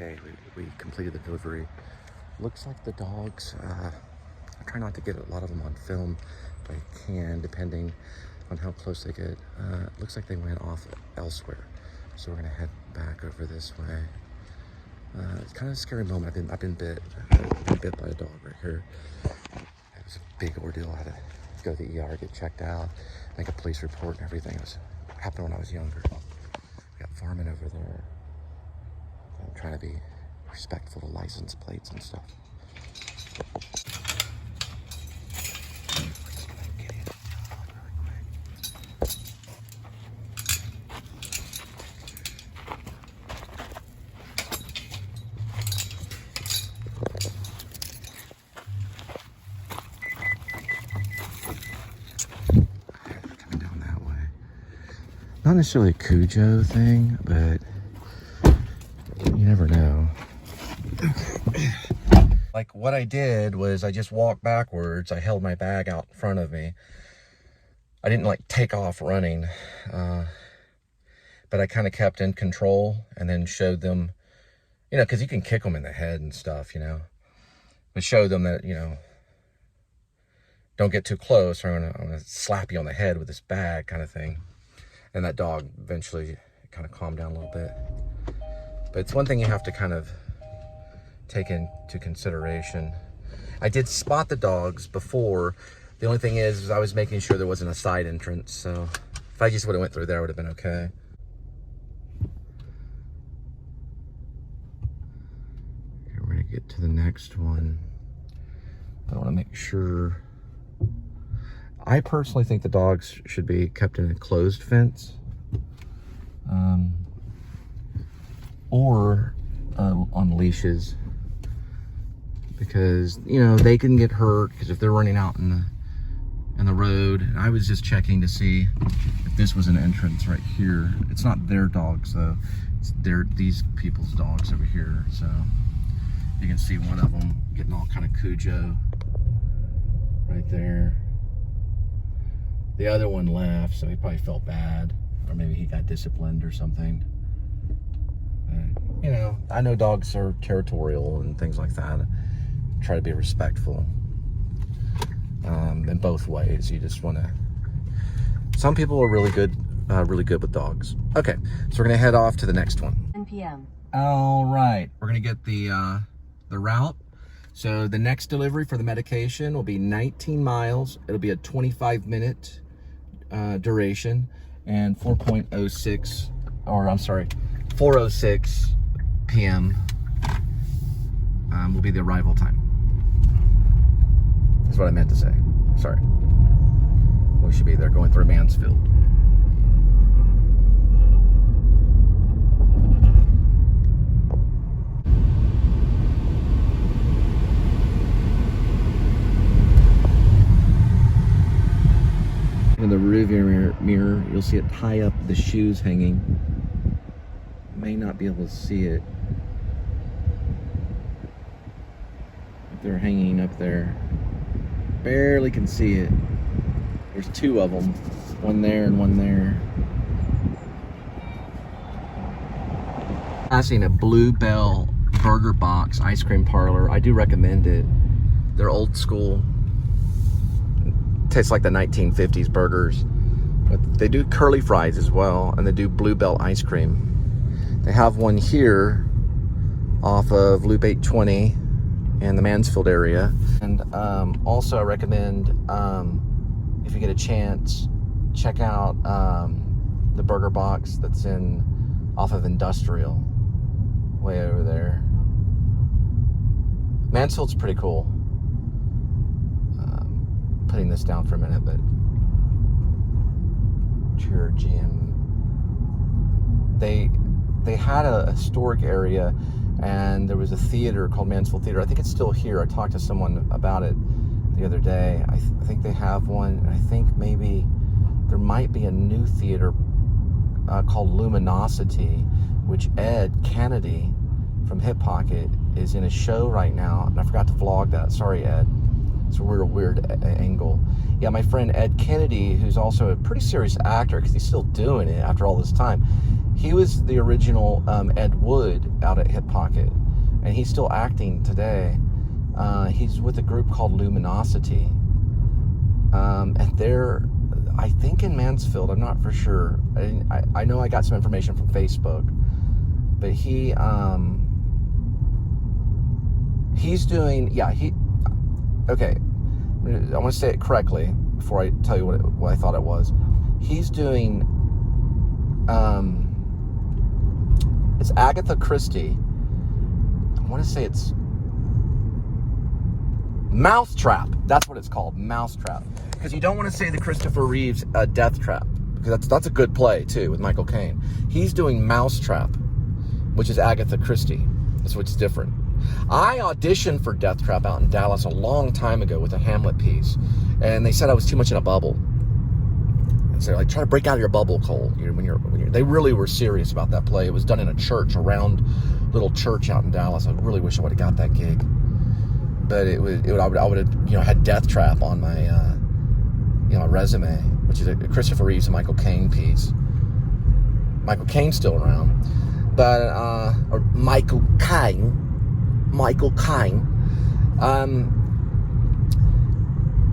Okay, we completed the delivery. Looks like the dogs, I try not to get a lot of them on film, but I can, depending on how close they get. Looks like they went off elsewhere. So we're gonna head back over this way. It's kind of a scary moment. I've been bit. I've been bit by a dog right here. It was a big ordeal. I had to go to the ER, get checked out, make a police report and everything. It happened when I was younger. We got Farman over there. I'm trying to be respectful to license plates and stuff. Coming down that way. Not necessarily a Cujo thing, but you never know. Like what I did was I just walked backwards. I held my bag out in front of me. I didn't like take off running, but I kind of kept in control and then showed them, you know, because you can kick them in the head and stuff, you know, but showed them that, you know, don't get too close or I'm gonna slap you on the head with this bag kind of thing. And that dog eventually kind of calmed down a little bit. But it's one thing you have to kind of take into consideration. I did spot the dogs before. The only thing is I was making sure there wasn't a side entrance. So if I just would have went through there, it would have been okay. Okay, we're gonna get to the next one. I want to make sure. I personally think the dogs should be kept in a closed fence. Or on leashes, because you know they can get hurt because if they're running out in the road. And I was just checking to see if this was an entrance right here. It's not their dogs though, it's these people's dogs over here. So you can see one of them getting all kind of Cujo right there. The other one left, so he probably felt bad, or maybe he got disciplined or something. You know, I know dogs are territorial and things like that. Try to be respectful in both ways. You just want to. Some people are really good with dogs. Okay, so we're gonna head off to the next one. 10 p.m. All right, we're gonna get the route. So the next delivery for the medication will be 19 miles. It'll be a 25-minute duration and 4.06, or I'm sorry, 4:06 p.m. Will be the arrival time. That's what I meant to say. Sorry. We should be there going through Mansfield. In the rearview mirror, you'll see it tie up the shoes hanging. May not be able to see it. They're hanging up there. Barely can see it. There's two of them. One there and one there. Passing a Bluebell Burger Box ice cream parlor. I do recommend it. They're old school. Tastes like the 1950s burgers. But they do curly fries as well, and they do Bluebell ice cream. They have one here off of Loop 820 in the Mansfield area. And also I recommend, if you get a chance, check out the Burger Box that's off of Industrial, way over there. Mansfield's pretty cool. Putting this down for a minute, but Cheer GM. They had a historic area, and there was a theater called Mansfield Theater. I think it's still here. I talked to someone about it the other day. I think they have one, and I think maybe there might be a new theater called Luminosity, which Ed Kennedy from Hip Pocket is in a show right now, and I forgot to vlog that. Sorry, Ed. It's a weird angle. Yeah, my friend Ed Kennedy, who's also a pretty serious actor because he's still doing it after all this time, He was the original Ed Wood out at Hip Pocket, and he's still acting today. He's with a group called Luminosity, and they're, I think, in Mansfield. I'm not for sure. I know I got some information from Facebook, but he's doing, okay, I want to say it correctly before I tell you what I thought it was. He's doing, it's Agatha Christie. I want to say it's Mousetrap. That's what it's called, Mousetrap. Because you don't want to say the Christopher Reeves Death Trap, because that's a good play too with Michael Caine. He's doing Mousetrap, which is Agatha Christie. That's what's different. I auditioned for Death Trap out in Dallas a long time ago with a Hamlet piece, and they said I was too much in a bubble. So like, try to break out of your bubble, Cole. They really were serious about that play. It was done in a church, a round little church out in Dallas. I really wish I would have got that gig, but I would have had Death Trap on my my resume, which is a Christopher Reeves and Michael Caine piece. Michael Caine's still around, but or Michael Caine.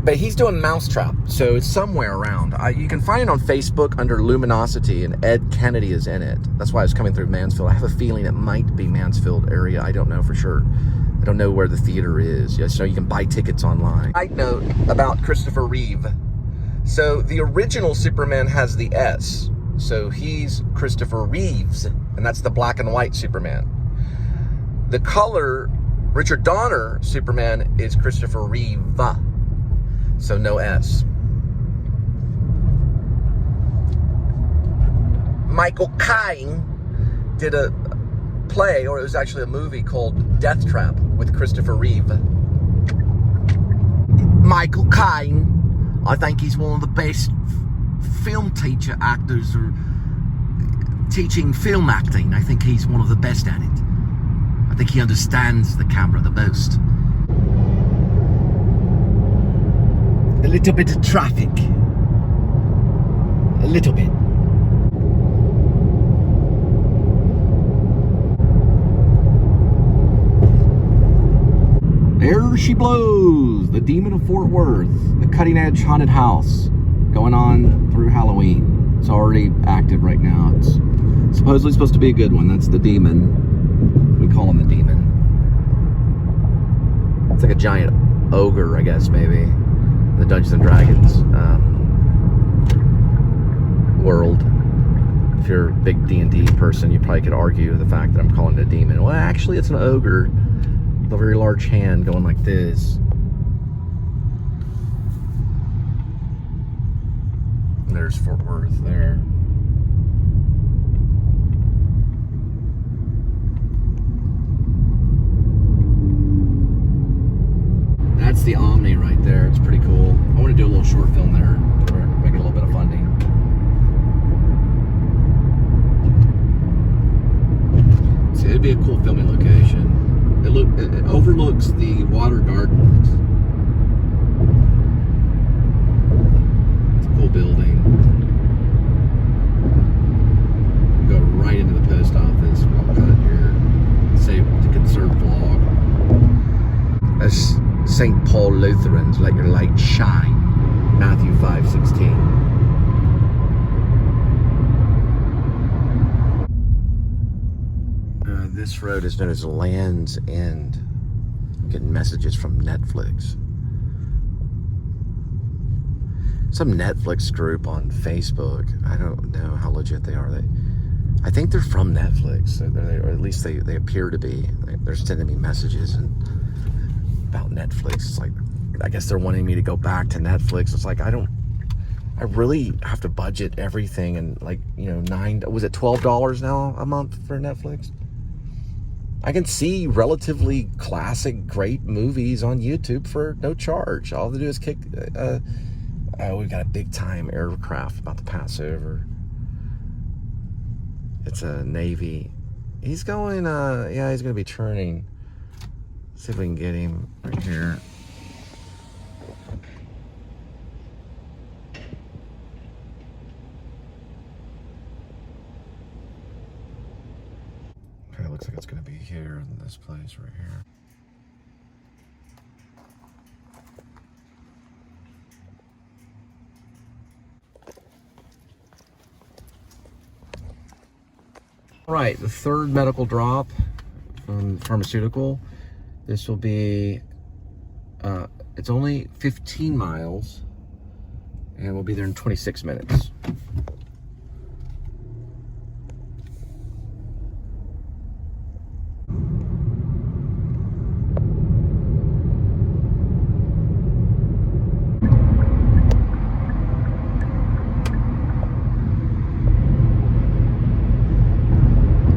But he's doing Mousetrap, so it's somewhere around. You can find it on Facebook under Luminosity, and Ed Kennedy is in it. That's why it's coming through Mansfield. I have a feeling it might be Mansfield area. I don't know for sure. I don't know where the theater is. Just know you can buy tickets online. Side note about Christopher Reeve. So the original Superman has the S. So he's Christopher Reeves, and that's the black and white Superman. The color Richard Donner Superman is Christopher Reeve. So no S. Michael Caine did a play, or it was actually a movie called Death Trap with Christopher Reeve. Michael Caine, I think he's one of the best film teacher actors or teaching film acting. I think he's one of the best at it. I think he understands the camera the most. A little bit of traffic. A little bit. There she blows. The Demon of Fort Worth. The cutting edge haunted house. Going on through Halloween. It's already active right now. It's supposedly supposed to be a good one. That's the Demon. We call him the Demon. It's like a giant ogre, I guess, maybe. The Dungeons and Dragons world. If you're a big D&D person, you probably could argue the fact that I'm calling it a demon. Well, actually, it's an ogre with a very large hand going like this. There's Fort Worth there. That's the Omni right there. It's pretty cool. I want to do a little short film there. Make it a little bit of funding. See, it'd be a cool filming location. It overlooks the water gardens. It's a cool building. Go right into the post office. Walk out here. Save to conserve vlog. That's St. Paul Lutherans, let your light shine. Matthew 5:16. This road is known as Land's End. I'm getting messages from Netflix. Some Netflix group on Facebook. I don't know how legit they are. I think they're from Netflix, or at least they appear to be. They're sending me messages about Netflix. It's like, I guess they're wanting me to go back to Netflix. It's like, I really have to budget everything, and like, was it $12 now a month for Netflix? I can see relatively classic, great movies on YouTube for no charge. All they do is kick. We've got a big time aircraft about to pass over. It's a Navy. He's going. He's going to be turning. See if we can get him right here. looks like it's going to be here in this place right here. All right, the third medical drop from pharmaceutical. This will be, it's only 15 miles, and we'll be there in 26 minutes.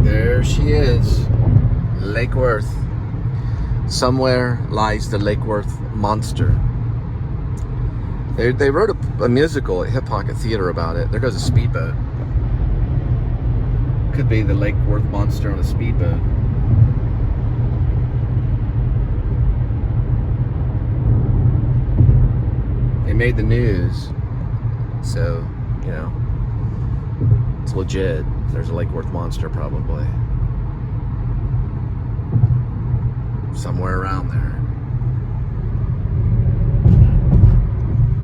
There she is, Lake Worth. Somewhere lies the Lake Worth monster. They wrote a musical at Hip Pocket Theater about it. There goes a speedboat. Could be the Lake Worth monster on a speedboat. They made the news, so, you know, it's legit. There's a Lake Worth monster probably somewhere around there.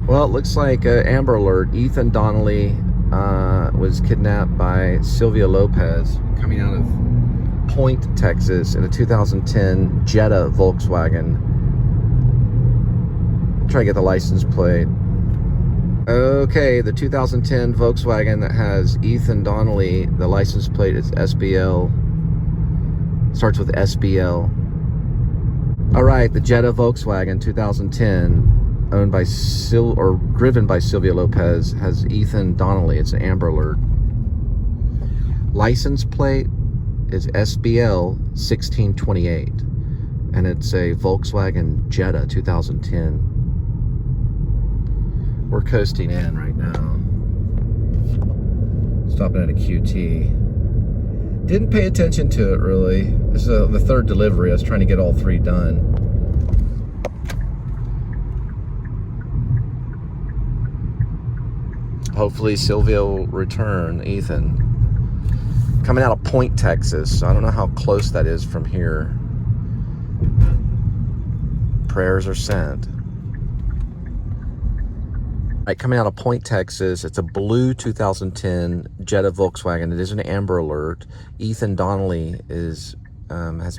Well, it looks like Amber Alert. Ethan Donnelly was kidnapped by Sylvia Lopez coming out of Point, Texas in a 2010 Jetta Volkswagen. Try to get the license plate. Okay, the 2010 Volkswagen that has Ethan Donnelly, the license plate is SBL, starts with SBL. All right, the Jetta Volkswagen 2010, owned by driven by Sylvia Lopez, has Ethan Donnelly. It's an Amber Alert. License plate is SBL 1628, and it's a Volkswagen Jetta 2010. We're coasting in right now. Stopping at a QT. Didn't pay attention to it really. This is the third delivery. I was trying to get all three done. Hopefully Sylvia will return Ethan. Coming out of Point, Texas. So I don't know how close that is from here. Prayers are sent. Right, coming out of Point, Texas, it's a blue 2010 Jetta Volkswagen. It is an Amber Alert. Ethan Donnelly has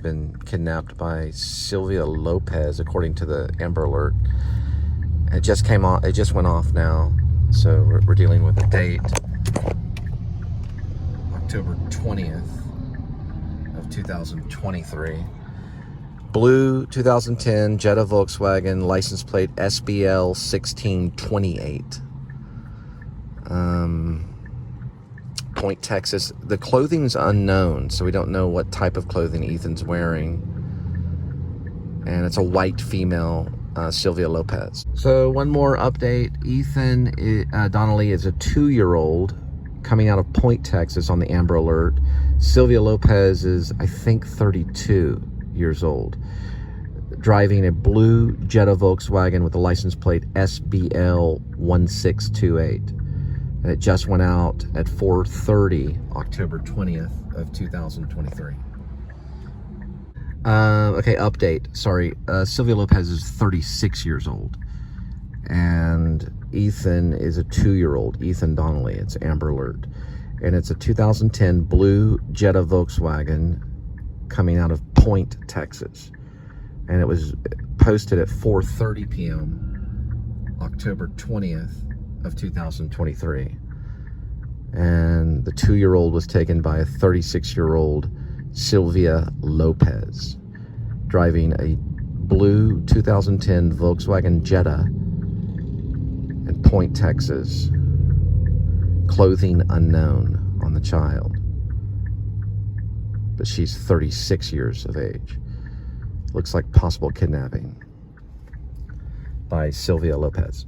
been kidnapped by Sylvia Lopez, according to the Amber Alert. It just came on. It just went off now, so we're dealing with a date, October 20th of 2023. Blue 2010 Jetta Volkswagen, license plate SBL 1628. Point, Texas. The clothing's unknown, so we don't know what type of clothing Ethan's wearing. And it's a white female, Sylvia Lopez. So one more update. Ethan Donnelly is a 2-year-old coming out of Point, Texas on the Amber Alert. Sylvia Lopez is, I think, 32 years old, driving a blue Jetta Volkswagen with the license plate SBL 1628, and it just went out at 4:30 October 20th of 2023. Okay, update. Sorry, Sylvia Lopez is 36 years old, and Ethan is a 2-year-old. Ethan Donnelly. It's Amber Alert, and it's a 2010 blue Jetta Volkswagen coming out of Point, Texas, and it was posted at 4:30 p.m. October 20th of 2023, and the 2-year-old was taken by a 36-year-old Sylvia Lopez, driving a blue 2010 Volkswagen Jetta in Point, Texas. Clothing unknown on the child, but she's 36 years of age. Looks like possible kidnapping by Sylvia Lopez.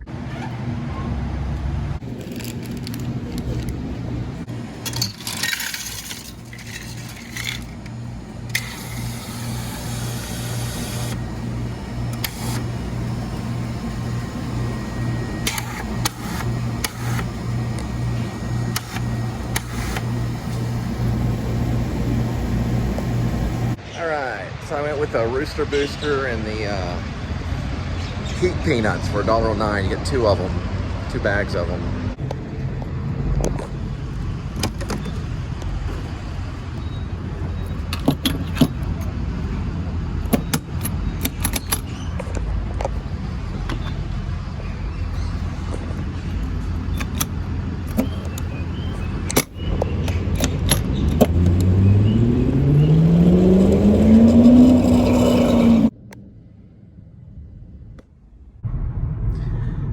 So I went with the Rooster Booster and the Heat Peanuts for $1.09. You get 2 of them, 2 bags of them.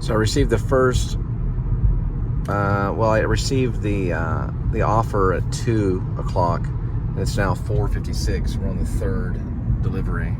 So I received the first, I received the offer at 2 o'clock, and it's now 4:56. We're on the 3rd delivery.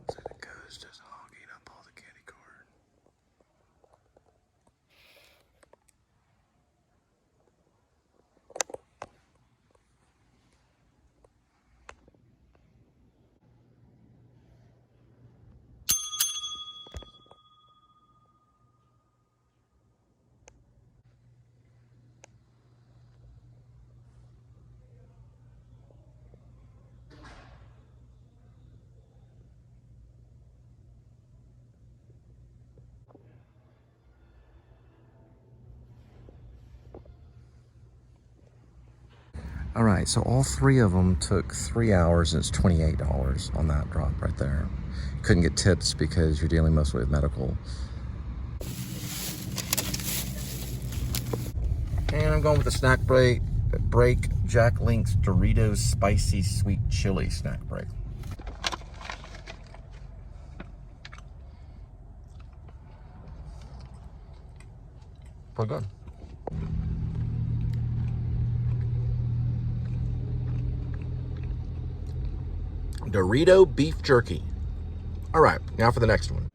So the ghost is hogging up all the candy corn. All right, so all 3 of them took 3 hours, and it's $28 on that drop right there. Couldn't get tips because you're dealing mostly with medical. And I'm going with the snack break Jack Link's Doritos Spicy Sweet Chili snack break. Pretty good. Dorito beef jerky. All right, now for the next one.